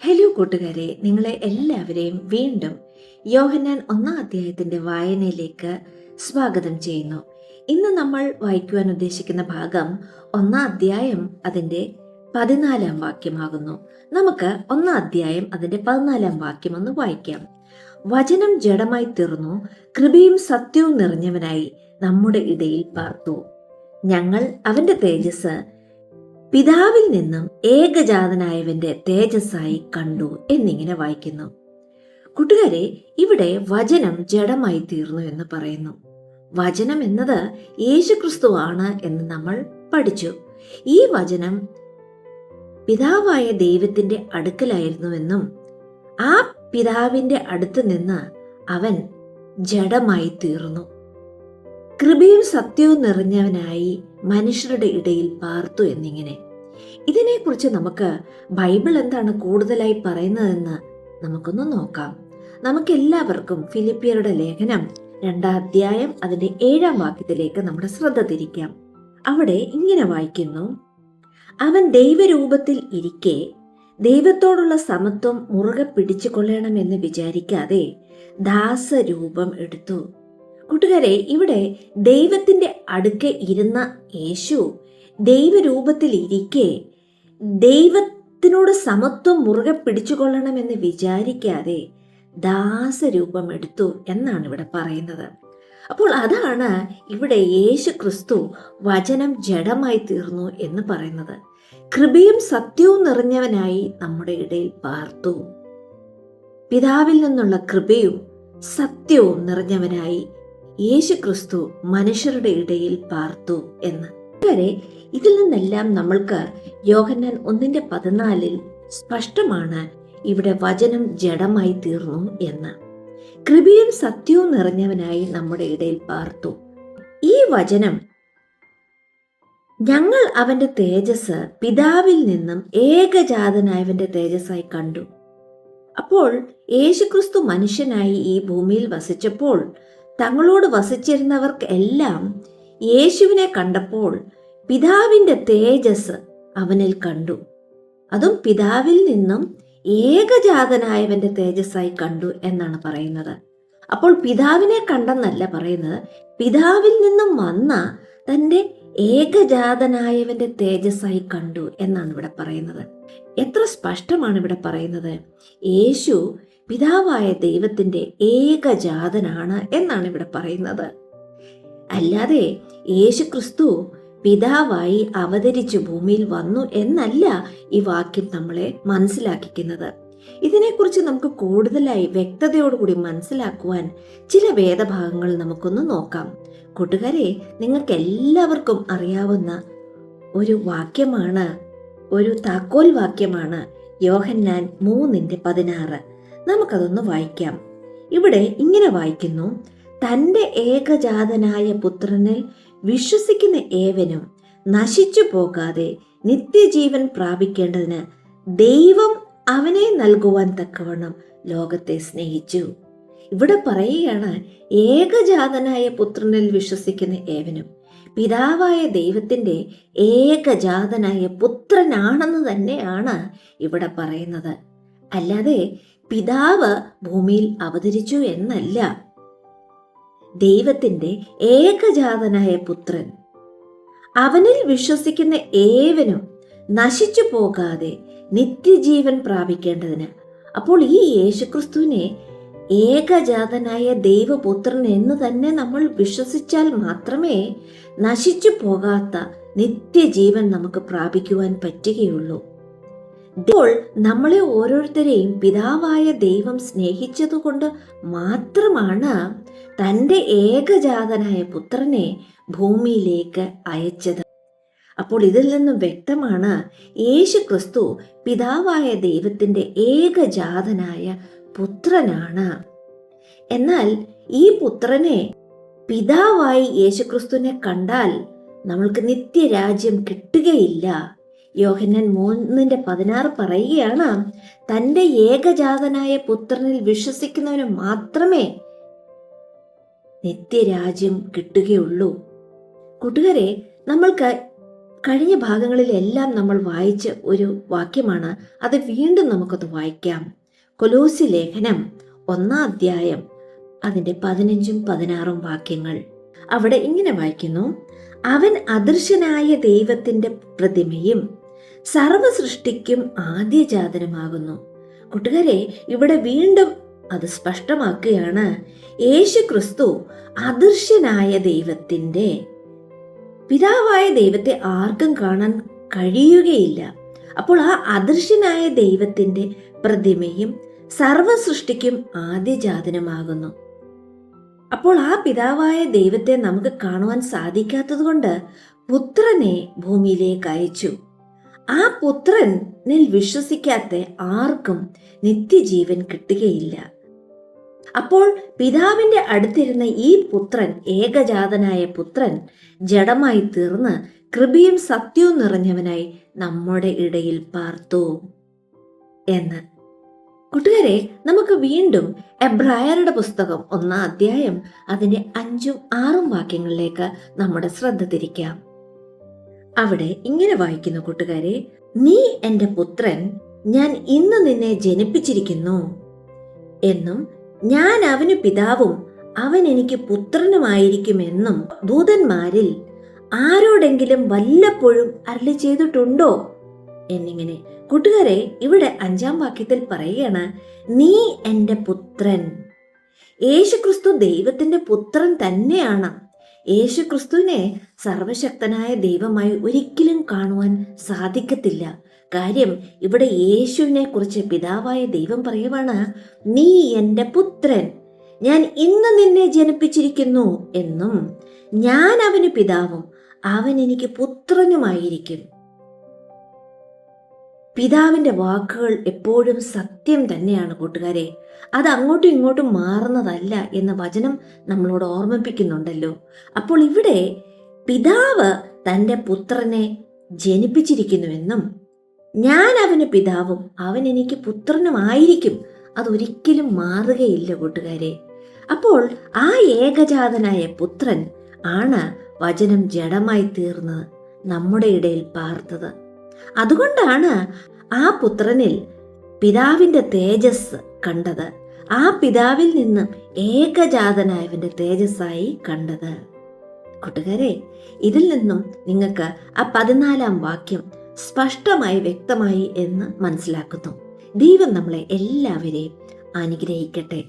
Hello കൂട്ടുകാരെ, നിങ്ങളെ എല്ലാവരെയും വീണ്ടും യോഹന്നാൻ 1-ാം അധ്യായത്തിന്റെ വായനയിലേക്ക് സ്വാഗതം ചെയ്യുന്നു. ഇന്ന് നമ്മൾ വായിക്കുവാൻ ഉദ്ദേശിക്കുന്ന ഭാഗം 1-ാം അധ്യായം അതിന്റെ 14-ാം വാക്യമാകുന്നു. നമുക്ക് 1-ാം അധ്യായം അതിന്റെ 14-ാം വാക്യം ഒന്ന് വായിക്കാം. വചനം ജഡമായി തീർന്നു, കൃപയും സത്യവും നിറഞ്ഞവനായി നമ്മുടെ ഇടയിൽ പാർത്തു. ഞങ്ങൾ അവന്റെ തേജസ് പിതാവിൽ നിന്നും ഏകജാതനായവന്റെ തേജസ്സായി കണ്ടു എന്നിങ്ങനെ വായിക്കുന്നു. കൂട്ടുകാരെ, ഇവിടെ വചനം ജഡമായി തീർന്നു എന്ന് പറയുന്നു. വചനം എന്നത് യേശുക്രിസ്തു ആണ് എന്ന് നമ്മൾ പഠിച്ചു. ഈ വചനം പിതാവായ ദൈവത്തിന്റെ അടുക്കലായിരുന്നുവെന്നും ആ പിതാവിന്റെ അടുത്ത് നിന്ന് അവൻ ജഡമായി തീർന്നു, കൃപയും സത്യവും നിറഞ്ഞവനായി മനുഷ്യരുടെ ഇടയിൽ പാർത്തു എന്നിങ്ങനെ. ഇതിനെക്കുറിച്ച് നമുക്ക് ബൈബിൾ എന്താണ് കൂടുതലായി പറയുന്നതെന്ന് നമുക്കൊന്ന് നോക്കാം. നമുക്കെല്ലാവർക്കും ഫിലിപ്പിയരുടെ ലേഖനം 2-ാം അധ്യായം അതിന്റെ 7-ാം വാക്യത്തിലേക്ക് നമ്മുടെ ശ്രദ്ധ തിരിക്കാം. അവിടെ ഇങ്ങനെ വായിക്കുന്നു: അവൻ ദൈവരൂപത്തിൽ ഇരിക്കെ ദൈവത്തോടുള്ള സമത്വം മുറുകെ പിടിച്ചു കൊള്ളണമെന്ന് വിചാരിക്കാതെ ദാസരൂപം എടുത്തു. കൂട്ടുകാരെ, ഇവിടെ ദൈവത്തിന്റെ അടുക്കെ ഇരുന്ന യേശു ദൈവരൂപത്തിൽ ഇരിക്കെ ദൈവത്തിനോട് സമത്വം മുറുകെ പിടിച്ചുകൊള്ളണമെന്ന് വിചാരിക്കാതെ ദാസരൂപം എടുത്തു എന്നാണ് ഇവിടെ പറയുന്നത്. അപ്പോൾ അതാണ് ഇവിടെ യേശു ക്രിസ്തു വചനം ജഡമായി തീർന്നു എന്ന് പറയുന്നത്. കൃപയും സത്യവും നിറഞ്ഞവനായി നമ്മുടെ ഇടയിൽ പാർത്തു. പിതാവിൽ നിന്നുള്ള കൃപയും സത്യവും നിറഞ്ഞവനായി യേശു ക്രിസ്തു മനുഷ്യരുടെ ഇടയിൽ പാർത്തു എന്ന്. ഇതിൽ നിന്നെല്ലാം നമ്മൾക്ക് യോഹന്നാൻ 1:14 സ്പഷ്ടമാണ് ഇവിടെ വചനം ജഡമായി തീർന്നു എന്ന്. കൃപയും സത്യവും നിറഞ്ഞവനായി നമ്മുടെ ഇടയിൽ പാർത്തു. ഈ വചനം ഞങ്ങൾ അവന്റെ തേജസ് പിതാവിൽ നിന്നും ഏകജാതനായവന്റെ തേജസ്സായി കണ്ടു. അപ്പോൾ യേശുക്രിസ്തു മനുഷ്യനായി ഈ ഭൂമിയിൽ വസിച്ചപ്പോൾ തങ്ങളോട് വസിച്ചിരുന്നവർക്ക് എല്ലാം യേശുവിനെ കണ്ടപ്പോൾ പിതാവിന്റെ തേജസ് അവനിൽ കണ്ടു. അതും പിതാവിൽ നിന്നും ഏകജാതനായവന്റെ തേജസ്സായി കണ്ടു എന്നാണ് പറയുന്നത്. അപ്പോൾ പിതാവിനെ കണ്ടെന്നല്ല പറയുന്നത്, പിതാവിൽ നിന്നും വന്ന തന്റെ ഏകജാതനായവന്റെ തേജസ്സായി കണ്ടു എന്നാണ് ഇവിടെ പറയുന്നത്. എത്ര സ്പഷ്ടമാണ് ഇവിടെ പറയുന്നത്! യേശു പിതാവായ ദൈവത്തിന്റെ ഏകജാതനാണ് എന്നാണ് ഇവിടെ പറയുന്നത്. അല്ലാതെ യേശു ക്രിസ്തു പിതാവായി അവതരിച്ചു ഭൂമിയിൽ വന്നു എന്നല്ല ഈ വാക്യം നമ്മളെ മനസ്സിലാക്കിക്കുന്നത്. ഇതിനെക്കുറിച്ച് നമുക്ക് കൂടുതലായി വ്യക്തതയോടുകൂടി മനസ്സിലാക്കുവാൻ ചില വേദഭാഗങ്ങൾ നമുക്കൊന്ന് നോക്കാം. കൂട്ടുകാരെ, നിങ്ങൾക്ക് എല്ലാവർക്കും അറിയാവുന്ന ഒരു വാക്യമാണ്, ഒരു താക്കോൽ വാക്യമാണ് യോഹന്നാൻ 3:16. നമുക്കതൊന്ന് വായിക്കാം. ഇവിടെ ഇങ്ങനെ വായിക്കുന്നു: തന്റെ ഏകജാതനായ പുത്രനിൽ വിശ്വസിക്കുന്ന ഏവനും നശിച്ചു പോകാതെ നിത്യജീവൻ പ്രാപിക്കേണ്ടതിന് ദൈവം അവനെ നൽകുവാൻ തക്കവണ്ണം ലോകത്തെ സ്നേഹിച്ചു. ഇവിടെ പറയുകയാണ്, ഏകജാതനായ പുത്രനിൽ വിശ്വസിക്കുന്ന ഏവനും പിതാവായ ദൈവത്തിന്റെ ഏകജാതനായ പുത്രനാണെന്ന് തന്നെയാണ് ഇവിടെ പറയുന്നത്. അല്ലാതെ പിതാവ് ഭൂമിയിൽ അവതരിച്ചു എന്നല്ല. ദൈവത്തിന്റെ ഏകജാതനായ പുത്രൻ, അവനിൽ വിശ്വസിക്കുന്ന ഏവനും നശിച്ചു പോകാതെ നിത്യജീവൻ പ്രാപിക്കേണ്ടതിന്. അപ്പോൾ ഈ യേശുക്രിസ്തുവിനെ ഏകജാതനായ ദൈവപുത്രൻ എന്ന് തന്നെ നമ്മൾ വിശ്വസിച്ചാൽ മാത്രമേ നശിച്ചു പോകാത്ത നിത്യജീവൻ നമുക്ക് പ്രാപിക്കുവാൻ പറ്റുകയുള്ളൂ. ഇപ്പോൾ നമ്മളെ ഓരോരുത്തരെയും പിതാവായ ദൈവം സ്നേഹിച്ചതുകൊണ്ട് മാത്രമാണ് തൻ്റെ ഏകജാതനായ പുത്രനെ ഭൂമിയിലേക്ക് അയച്ചത്. അപ്പോൾ ഇതിൽ നിന്നും വ്യക്തമാണ് യേശു ക്രിസ്തു പിതാവായ ദൈവത്തിന്റെ ഏകജാതനായ പുത്രനാണ്. എന്നാൽ ഈ പുത്രനെ പിതാവായി യേശുക്രിസ്തുവിനെ കണ്ടാൽ നമ്മൾക്ക് നിത്യരാജ്യം കിട്ടുകയില്ല. യോഹന്നാൻ 3:16 പറയുകയാണ്, തന്റെ ഏകജാതനായ പുത്രനിൽ വിശ്വസിക്കുന്നവന് മാത്രമേ നിത്യരാജ്യം കിട്ടുകയുള്ളൂ. കൂട്ടുകാരെ, നമ്മൾക്ക് കഴിഞ്ഞ ഭാഗങ്ങളിലെല്ലാം നമ്മൾ വായിച്ച ഒരു വാക്യമാണ്. അത് വീണ്ടും നമുക്കൊന്ന് വായിക്കാം. കൊലോസ്യ ലേഖനം 1 അധ്യായം അതിൻ്റെ 15ഉം 16ഉം വാക്യങ്ങൾ. അവിടെ ഇങ്ങനെ വായിക്കുന്നു: അവൻ അദൃശ്യനായ ദൈവത്തിൻ്റെ പ്രതിമയും സർവസൃഷ്ടിക്കും ആദ്യജാതനുമാകുന്നു. കൂട്ടുകാരെ, ഇവിടെ വീണ്ടും അത് സ്പഷ്ടമാക്കുകയാണ്. യേശു ക്രിസ്തു അദൃശ്യനായ ദൈവത്തിൻ്റെ, പിതാവായ ദൈവത്തെ ആർക്കും കാണാൻ കഴിയുകയില്ല. അപ്പോൾ ആ അദൃശ്യനായ ദൈവത്തിൻ്റെ പ്രതിമയും സർവസൃഷ്ടിക്കും ആദ്യജാതനുമാകുന്നു. അപ്പോൾ ആ പിതാവായ ദൈവത്തെ നമുക്ക് കാണുവാൻ സാധിക്കാത്തത് കൊണ്ട് പുത്രനെ ഭൂമിയിലേക്ക് അയച്ചു. ആ പുത്രനിൽ വിശ്വസിക്കാത്ത ആർക്കും നിത്യജീവൻ കിട്ടുകയില്ല. അപ്പോൾ പിതാവിന്റെ അടുത്തിരുന്ന ഈ പുത്രൻ, ഏകജാതനായ പുത്രൻ, ജഡമായി തീർന്ന് കൃപയും സത്യവും നിറഞ്ഞവനായി നമ്മുടെ ഇടയിൽ പാർത്തു എന്ന്. കൂട്ടുകാരെ, നമുക്ക് വീണ്ടും എബ്രായരുടെ പുസ്തകം 1 അധ്യായം അതിന്റെ 5ഉം 6ഉം വാക്യങ്ങളിലേക്ക് നമ്മുടെ ശ്രദ്ധ തിരിക്കാം. അവിടെ ഇങ്ങനെ വായിക്കുന്നു കൂട്ടുകാരെ: നീ എൻ്റെ പുത്രൻ, ഞാൻ ഇന്ന് നിന്നെ ജനിപ്പിച്ചിരിക്കുന്നു എന്നും ഞാൻ അവന് പിതാവും അവൻ എനിക്ക് പുത്രനുമായിരിക്കുമെന്നും ദൂതന്മാരിൽ ആരോടെങ്കിലും വല്ലപ്പോഴും അരുളി ചെയ്തിട്ടുണ്ടോ എന്നിങ്ങനെ. കൂട്ടുകാരെ, ഇവിടെ 5ആം വാക്യത്തിൽ പറയുകയാണ്, നീ എൻ്റെ പുത്രൻ. യേശുക്രിസ്തു ദൈവത്തിന്റെ പുത്രൻ തന്നെയാണ്. യേശുക്രിസ്തുവിനെ സർവശക്തനായ ദൈവമായി ഒരിക്കലും കാണുവാൻ സാധിക്കത്തില്ല. കാര്യം, ഇവിടെ യേശുവിനെ കുറിച്ച് പിതാവായ ദൈവം പറയുവാണ്, നീ എൻ്റെ പുത്രൻ, ഞാൻ ഇന്ന് നിന്നെ ജനിപ്പിച്ചിരിക്കുന്നു എന്നും ഞാൻ അവന് പിതാവും അവൻ എനിക്ക് പുത്രനുമായിരിക്കും. പിതാവിന്റെ വാക്കുകൾ എപ്പോഴും സത്യം തന്നെയാണ് കൂട്ടുകാരെ. അത് അങ്ങോട്ടും ഇങ്ങോട്ടും മാറുന്നതല്ല എന്ന വചനം നമ്മളോട് ഓർമ്മിപ്പിക്കുന്നുണ്ടല്ലോ. അപ്പോൾ ഇവിടെ പിതാവ് തൻ്റെ പുത്രനെ ജനിപ്പിച്ചിരിക്കുന്നുവെന്നും ഞാൻ അവന് പിതാവും അവൻ എനിക്ക് പുത്രനുമായിരിക്കും, അതൊരിക്കലും മാറുകയില്ല കൂട്ടുകാരെ. അപ്പോൾ ആ ഏകജാതനായ പുത്രൻ ആണ് വചനം ജഡമായി തീർന്ന് നമ്മുടെ ഇടയിൽ പാർത്തത്. അതുകൊണ്ടാണ് ആ പുത്രനിൽ പിതാവിന്റെ തേജസ് കണ്ടത്, ആ പിതാവിൽ നിന്നും ഏകജാതനായവന്റെ തേജസ്സായി കണ്ടത്. കൂട്ടുകാരെ, ഇതിൽ നിന്നും നിങ്ങൾക്ക് ആ 14ആം വാക്യം സ്പഷ്ടമായി വ്യക്തമായി എന്ന് മനസ്സിലാക്കുന്നു. ദൈവം നമ്മളെ എല്ലാവരെയും അനുഗ്രഹിക്കട്ടെ.